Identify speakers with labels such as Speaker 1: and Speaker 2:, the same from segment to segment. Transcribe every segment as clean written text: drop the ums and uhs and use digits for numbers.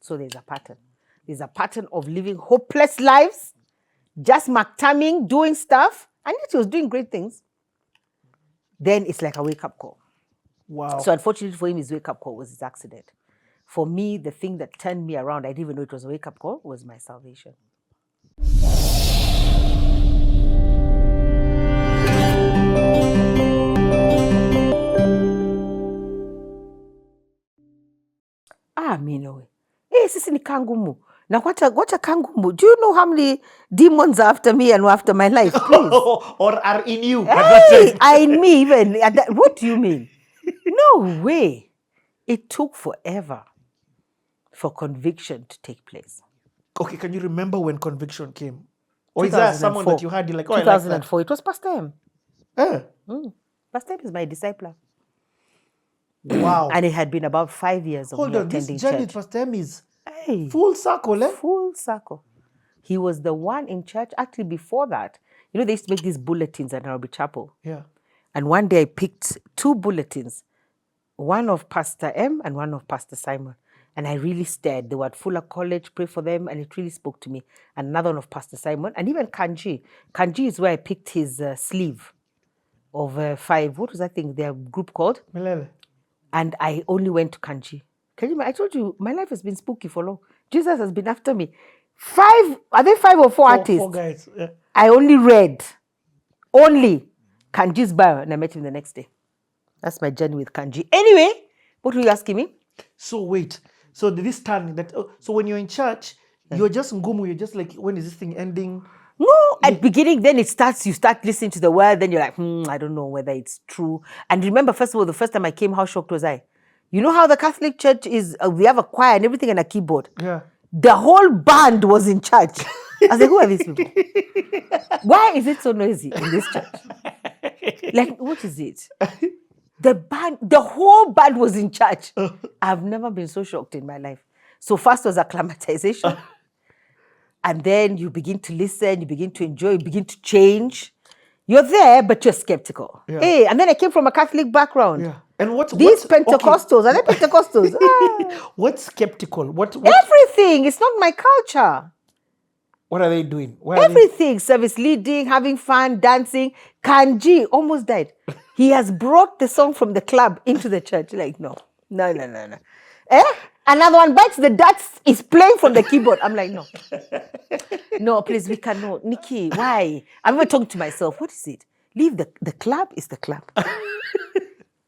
Speaker 1: So there's a pattern. There's a pattern of living hopeless lives, just McTamming, doing stuff, and yet he was doing great things. Then it's like a wake-up call.
Speaker 2: Wow.
Speaker 1: So unfortunately for him, his wake-up call was his accident. For me, the thing that turned me around, I didn't even know it was a wake-up call, was my salvation. Mino. Sisi ni kangumu. Now what a kangumu? Do you know how many demons are after me and after my life? Please.
Speaker 2: Or are in you?
Speaker 1: Hey, are in me even. What do you mean? No way. It took forever for conviction to take place.
Speaker 2: Okay, can you remember when conviction came? Or is there someone that you had, like, oh,
Speaker 1: 2004.
Speaker 2: I like that?
Speaker 1: It was Pastor M. Pastor M is my discipler.
Speaker 2: Wow.
Speaker 1: And it had been about 5 years of me attending
Speaker 2: this journey
Speaker 1: church.
Speaker 2: with Pastor M is full circle, eh?
Speaker 1: Full circle. He was the one in church. Actually, before that, they used to make these bulletins at Nairobi Chapel.
Speaker 2: Yeah.
Speaker 1: And one day I picked 2 bulletins, one of Pastor M and one of Pastor Simon. And I really stared. They were at Fuller College, pray for them, and it really spoke to me. And another one of Pastor Simon, and even Kanji. Kanji is where I picked his sleeve of 5. What was that thing? Their group called?
Speaker 2: Milele.
Speaker 1: And I only went to Kanji. Can you imagine? I told you, my life has been spooky for long. Jesus has been after me. 5, are there 5 or 4 artists?
Speaker 2: 4 guys. Yeah.
Speaker 1: I only read Kanji's bio, and I met him the next day. That's my journey with Kanji. Anyway, what were you asking me?
Speaker 2: So wait. So this turn that. So when you're in church, you're just ngumu. You're just like, when is this thing ending?
Speaker 1: No, at beginning, then it starts. You start listening to the word. Then you're like, I don't know whether it's true. And remember, first of all, the first time I came, how shocked was I? You know how the Catholic Church is? We have a choir and everything and a keyboard.
Speaker 2: Yeah.
Speaker 1: The whole band was in church. I was like, who are these people? Why is it so noisy in this church? Like, what is it? The whole band was in church. I've never been so shocked in my life. So first was acclimatization. And then you begin to listen, you begin to enjoy, you begin to change. You're there, but you're skeptical.
Speaker 2: Yeah.
Speaker 1: Hey, and then I came from a Catholic background.
Speaker 2: Yeah. And
Speaker 1: These Pentecostals, are they Pentecostals?
Speaker 2: What's skeptical? What?
Speaker 1: Everything. It's not my culture.
Speaker 2: What are they doing?
Speaker 1: Everything. Service leading, having fun, dancing. Kanji almost died. He has brought the song from the club into the church. Like, no. Another one bites the dust, is playing from the keyboard. I'm like, no. No, please, we cannot. Nikki, why? I'm even talking to myself. What is it? Leave the club is the club.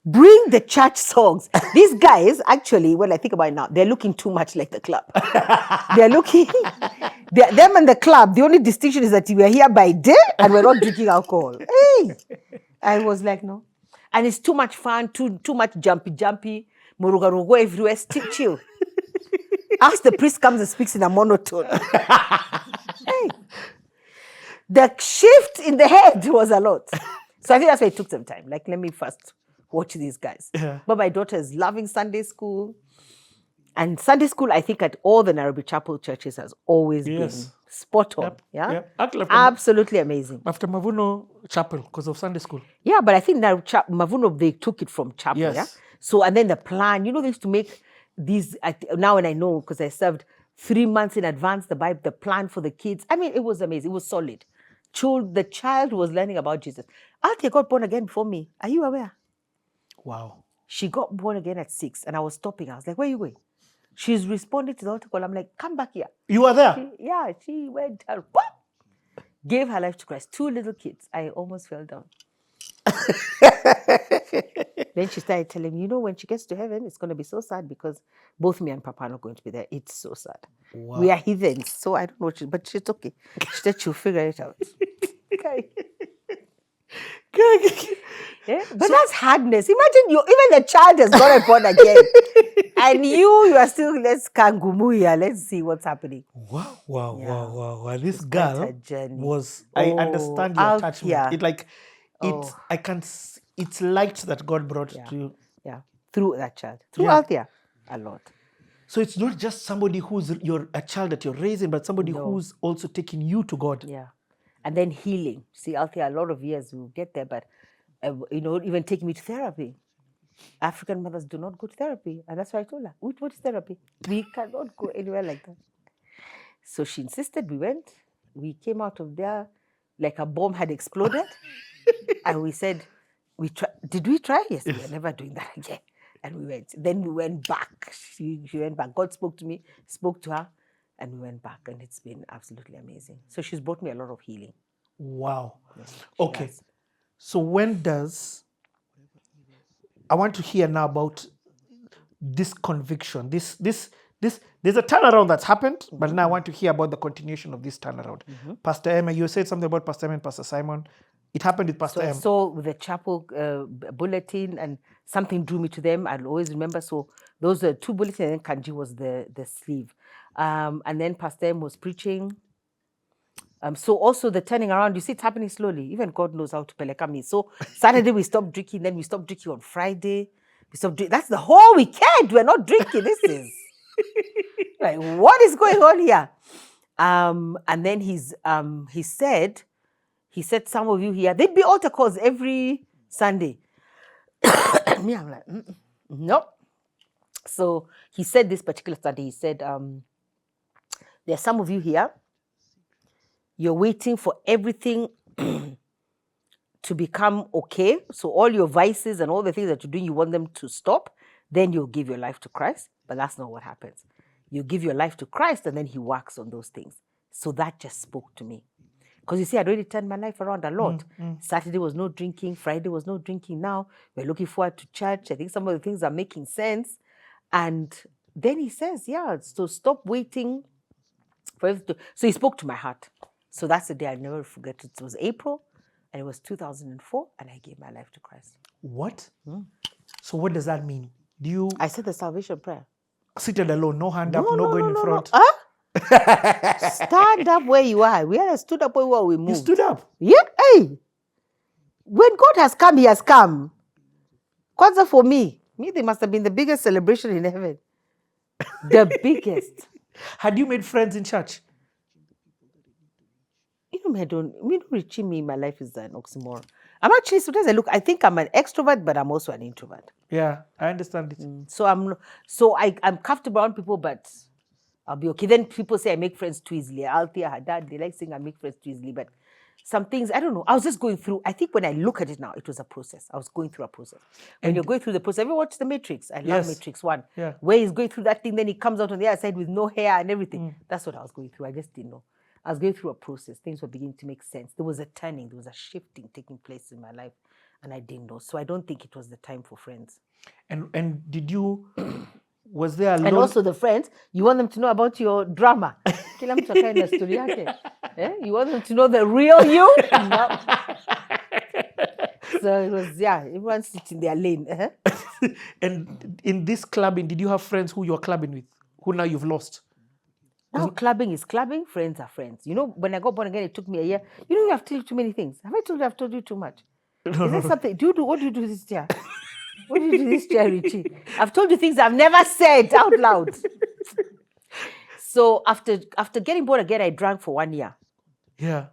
Speaker 1: Bring the church songs. These guys, actually, when I think about it now, they're looking too much like the club. Them and the club, the only distinction is that we are here by day and we're not drinking alcohol. Hey! I was like, no. And it's too much fun, too much jumpy, murugarugo everywhere, chill. Ask the priest comes and speaks in a monotone. Hey. The shift in the head was a lot. So I think that's why it took some time. Like, let me first watch these guys.
Speaker 2: Yeah.
Speaker 1: But my daughter is loving Sunday school. And Sunday school, I think, at all the Nairobi Chapel churches has always been spot on.
Speaker 2: Yep.
Speaker 1: Yeah?
Speaker 2: Yep.
Speaker 1: Absolutely amazing.
Speaker 2: After Mavuno Chapel, because of Sunday school.
Speaker 1: Yeah, but I think now Mavuno, they took it from Chapel.
Speaker 2: Yes.
Speaker 1: Yeah. So, and then the plan, they used to make these, now and I know, because I served 3 months in advance, the Bible, the plan for the kids. I mean, it was amazing. It was solid. The child was learning about Jesus. Althea got born again before me. Are you aware?
Speaker 2: Wow.
Speaker 1: She got born again at 6, and I was stopping. I was like, where are you going? She's responding to the altar call. I'm like, come back here.
Speaker 2: You were there?
Speaker 1: She went, gave her life to Christ. 2 little kids. I almost fell down. Then she started telling me, when she gets to heaven, it's going to be so sad because both me and Papa are not going to be there. It's so sad. Wow. We are heathens, so I don't know but she's okay. She said she'll figure it out. Okay. Yeah? But that's hardness. Imagine even the child has got born again. And you are still, let's kangumu here. Let's see what's happening.
Speaker 2: Wow. This girl was, I understand your attachment. It's light that God brought to you.
Speaker 1: Yeah, through that child. Through Althea, a lot.
Speaker 2: So it's not just somebody who's a child that you're raising, but somebody who's also taking you to God.
Speaker 1: Yeah. And then healing. See, Althea, a lot of years we'll get there, but, even taking me to therapy. African mothers do not go to therapy. And that's why I told her, what is therapy? We cannot go anywhere like that. So she insisted we went. We came out of there like a bomb had exploded. And we said, did we try? Yes, we are never doing that again. And we went. Then we went back. She went back. God spoke to me, spoke to her, and we went back. And it's been absolutely amazing. So she's brought me a lot of healing.
Speaker 2: Wow.
Speaker 1: Yeah, she
Speaker 2: Okay.
Speaker 1: has.
Speaker 2: So when does I want to hear now about this conviction? This there's a turnaround that's happened, but now I want to hear about the continuation of this turnaround. Pastor Emma, you said something about Pastor Emma and Pastor Simon. It happened with Pastor
Speaker 1: So I
Speaker 2: M.
Speaker 1: saw with the chapel bulletin, and something drew me to them. I'll always remember. So those are two bulletins, and then Kanji was the sleeve. And then Pastor M was preaching. So also the turning around, you see it's happening slowly. Even God knows how to peleka me. So Saturday we stopped drinking, then we stopped drinking on Friday. We stopped drinking. That's the whole weekend. We're not drinking. This is like, what is going on here? And then he said, some of you here, there'd be altar calls every Sunday. Me, I'm like, nope. So he said this particular Sunday, he said, there are some of you here, you're waiting for everything to become okay. So all your vices and all the things that you're doing, you want them to stop. Then you'll give your life to Christ. But that's not what happens. You give your life to Christ and then he works on those things. So that just spoke to me. Because you see, I'd already turned my life around a lot. Saturday was no drinking. Friday was no drinking. Now we're looking forward to church. I think some of the things are making sense. And then he says, yeah, so stop waiting for everything. So he spoke to my heart. So that's the day I'll never forget. It was April, and it was 2004, and I gave my life to Christ.
Speaker 2: What? So what does that mean? Do you
Speaker 1: I said the salvation prayer.
Speaker 2: seated alone, no hand up, no going in front?
Speaker 1: Huh? Stand up where you are. We had stood up where we were, we moved.
Speaker 2: You stood up?
Speaker 1: Yeah, hey. When God has come, he has come. Kwanzaa for me, they must have been the biggest celebration in heaven. The biggest.
Speaker 2: Had you made friends in church?
Speaker 1: Reaching me in my life is an oxymoron. I'm actually, sometimes I think I'm an extrovert, but I'm also an introvert.
Speaker 2: Yeah, I understand it.
Speaker 1: So I'm comfortable around people, but I'll be okay. Then people say I make friends too easily. Althea, her dad, they like saying I make friends too easily, but some things, I don't know. I was just going through, I think when I look at it now, it was a process. I was going through a process. When you're going through the process, have you watched The Matrix? I love Matrix 1.
Speaker 2: Yeah.
Speaker 1: Where he's going through that thing, then he comes out on the other side with no hair and everything. That's what I was going through. I just didn't know. I was going through a process. Things were beginning to make sense. There was a turning. There was a shifting taking place in my life. And I didn't know. So I don't think it was the time for friends.
Speaker 2: And did you, was there a
Speaker 1: And also the friends, you want them to know about your drama. Kila mtu akae na story yake. You want them to know the real you? No. So it was, everyone sits in their lane.
Speaker 2: And in this clubbing, did you have friends who you were clubbing with, who now you've lost?
Speaker 1: Now clubbing is clubbing, friends are friends. When I got born again, it took me a year. You have told you too many things. Have I told you I've told you too much? Is there something? What do you do this year? What do you do this year, Richie? I've told you things I've never said out loud. So after getting born again, I drank for 1 year.
Speaker 2: Yeah.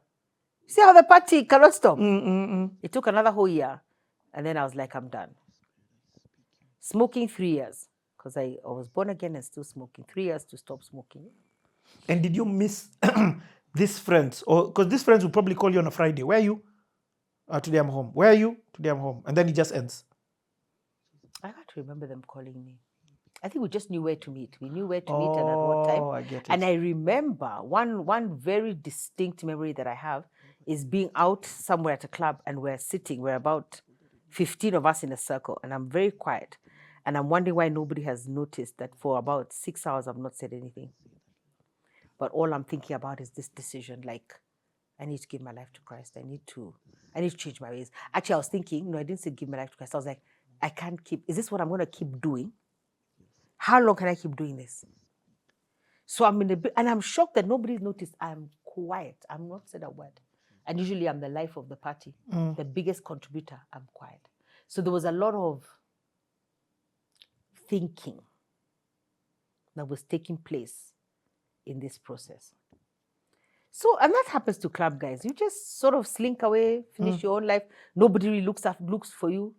Speaker 1: See how the party cannot stop? It took another whole year. And then I was like, I'm done. Smoking 3 years. Because I was born again and still smoking. 3 years to stop smoking.
Speaker 2: And did you miss these friends? Or because these friends will probably call you on a Friday. Where are you? Today I'm home. Where are you? Today I'm home. And then it just ends.
Speaker 1: I can't remember them calling me. I think we just knew where to meet. We knew where to meet and at what time.
Speaker 2: I get it.
Speaker 1: And I remember one very distinct memory that I have is being out somewhere at a club and we're sitting. We're about 15 of us in a circle and I'm very quiet. And I'm wondering why nobody has noticed that for about 6 hours I've not said anything. But all I'm thinking about is this decision, like, I need to give my life to Christ. I need to change my ways. Actually, I was thinking, I didn't say give my life to Christ. I was like, I can't is this what I'm going to keep doing? How long can I keep doing this? So and I'm shocked that nobody's noticed. I'm quiet. I'm not said a word. And usually I'm the life of the party. The biggest contributor, I'm quiet. So there was a lot of thinking that was taking place in this process. So, and that happens to club guys. You just sort of slink away, finish your own life. Nobody really looks for you.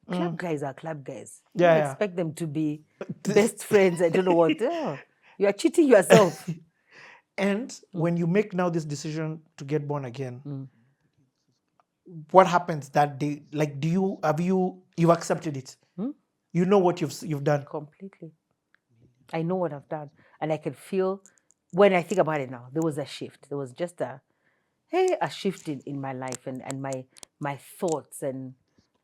Speaker 1: Club guys are club guys. You
Speaker 2: Yeah,
Speaker 1: don't
Speaker 2: yeah.
Speaker 1: expect them to be best friends. I don't know what. Oh, you are cheating yourself.
Speaker 2: And when you make now this decision to get born again, what happens that day? Like, you've accepted it? You know what you've done.
Speaker 1: Completely. I know what I've done. And I can feel, when I think about it now, there was a shift. There was just a shift in my life, and my thoughts and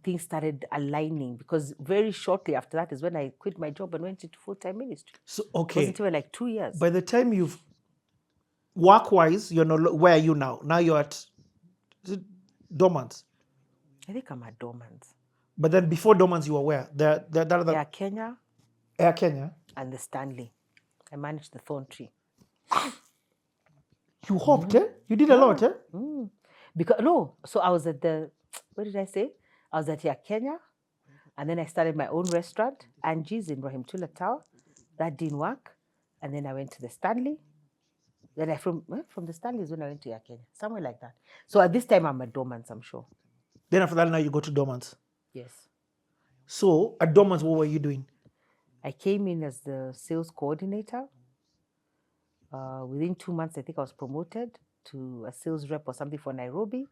Speaker 1: things started aligning, because very shortly after that is when I quit my job and went into full-time ministry.
Speaker 2: So
Speaker 1: It
Speaker 2: okay,
Speaker 1: wasn't even like 2 years.
Speaker 2: by the time you've work-wise, you're not. Where are you now? Now you're at, is it dormant?
Speaker 1: I think I'm at dormant.
Speaker 2: But then before dormant, you were where? The
Speaker 1: Yeah, Kenya
Speaker 2: Air Kenya.
Speaker 1: and the Stanley. I managed the Thorn Tree.
Speaker 2: You hopped, eh? You did a lot, eh?
Speaker 1: Because so I was at what did I say? I was at Air Kenya, and then I started my own restaurant, Angie's in Rohimtula Tower. That didn't work, and then I went to the Stanley. Then from the Stanley is when I went to Air Kenya, somewhere like that. So at this time I'm at dormant, I'm sure.
Speaker 2: Then after that, now you go to dormant.
Speaker 1: Yes.
Speaker 2: So at dormant, what were you doing?
Speaker 1: I came in as the sales coordinator. Within 2 months, I think I was promoted to a sales rep or something for Nairobi.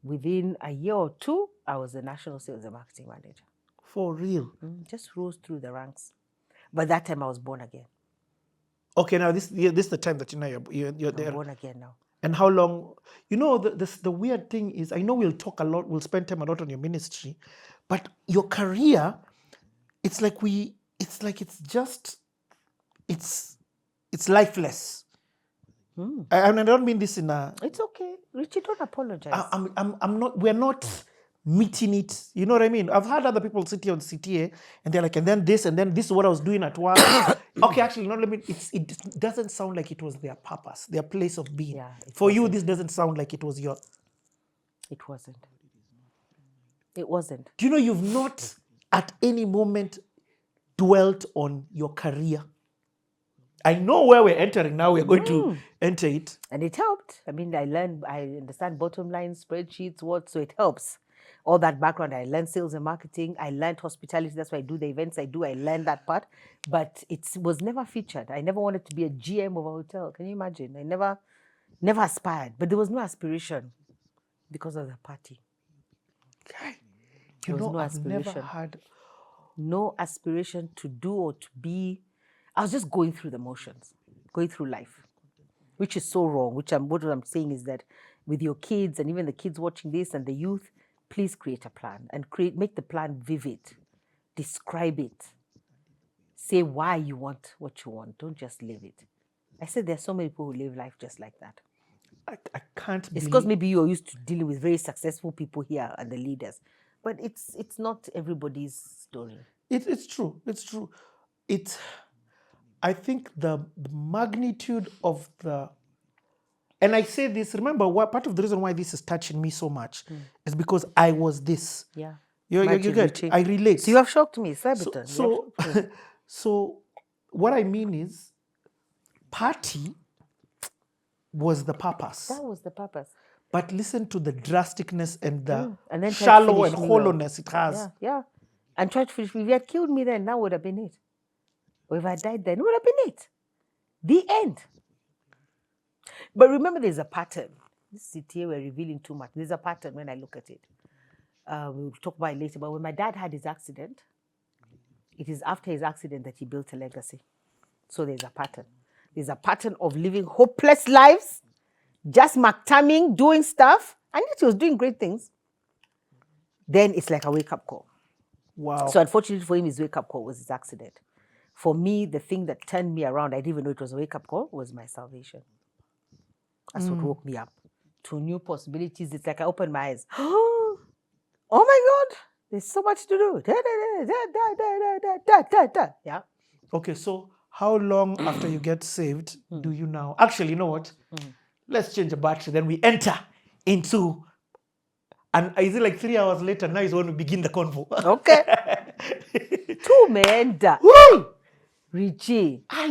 Speaker 1: Within a year or two, I was the national sales and marketing manager.
Speaker 2: For real?
Speaker 1: Just rose through the ranks. But that time I was born again.
Speaker 2: Okay, now this is the time that you're there.
Speaker 1: I'm born again now.
Speaker 2: And how long? You know, the weird thing is, I know we'll talk a lot, we'll spend time a lot on your ministry, but your career, it's lifeless. And I don't mean this in a.
Speaker 1: It's okay, Richie. Don't apologize.
Speaker 2: I'm not. We're not meeting it. You know what I mean? I've had other people sit here on CTA and they're like, and then this is what I was doing at work. Okay, actually, not let me. It doesn't sound like it was their purpose, their place of being.
Speaker 1: Yeah,
Speaker 2: For you, this doesn't sound like it was your.
Speaker 1: It wasn't. It wasn't.
Speaker 2: Do you know you've not at any moment dwelt on your career? I know where we're entering now. We're going to enter it.
Speaker 1: And it helped. I mean, I understand bottom line, spreadsheets, so it helps. All that background, I learned sales and marketing. I learned hospitality. That's why I do the events I do. I learned that part. But it was never featured. I never wanted to be a GM of a hotel. Can you imagine? I never aspired. But there was no aspiration because of the party.
Speaker 2: You know,
Speaker 1: no
Speaker 2: I've never
Speaker 1: aspiration.
Speaker 2: had.
Speaker 1: No aspiration to do or to be. I was just going through the motions, going through life, which is so wrong. What I'm saying is that with your kids and even the kids watching this and the youth, please create a plan and make the plan vivid. Describe it. Say why you want what you want. Don't just live it. I said there are so many people who live life just like that.
Speaker 2: I can't.
Speaker 1: It's because maybe you're used to dealing with very successful people here and the leaders, but it's not everybody's story.
Speaker 2: It's true. It's true. I think the magnitude of the, and I say this, remember, part of the reason why this is touching me so much is because I was this.
Speaker 1: Yeah.
Speaker 2: You get, I relate.
Speaker 1: So you have shocked me, Sabitan.
Speaker 2: So what I mean is, party was the purpose.
Speaker 1: That was the purpose.
Speaker 2: But listen to the drasticness and the
Speaker 1: and then
Speaker 2: shallow and hollowness it has.
Speaker 1: Yeah. And try to finish. If you had killed me then, that would have been it. Or if I died then, it would have been it. The end. But remember, there's a pattern. This is here we're revealing too much. There's a pattern when I look at it. We'll talk about it later. But when my dad had his accident, it is after his accident that he built a legacy. So there's a pattern. There's a pattern of living hopeless lives, just McTamming, doing stuff, and yet he was doing great things. Then it's like a wake-up call.
Speaker 2: Wow.
Speaker 1: So unfortunately for him, his wake-up call was his accident. For me, the thing that turned me around, I didn't even know it was a wake-up call, was my salvation. That's what woke me up to new possibilities. It's like I opened my eyes. Oh my God, there's so much to do. Yeah.
Speaker 2: Okay, so how long after you get saved do you now? Actually, you know what? Let's change the battery. Then we enter into, and is it like 3 hours later? Now is when we begin the convo.
Speaker 1: Okay. Tumenda.
Speaker 2: Woo!
Speaker 1: Richie.
Speaker 2: Yeah.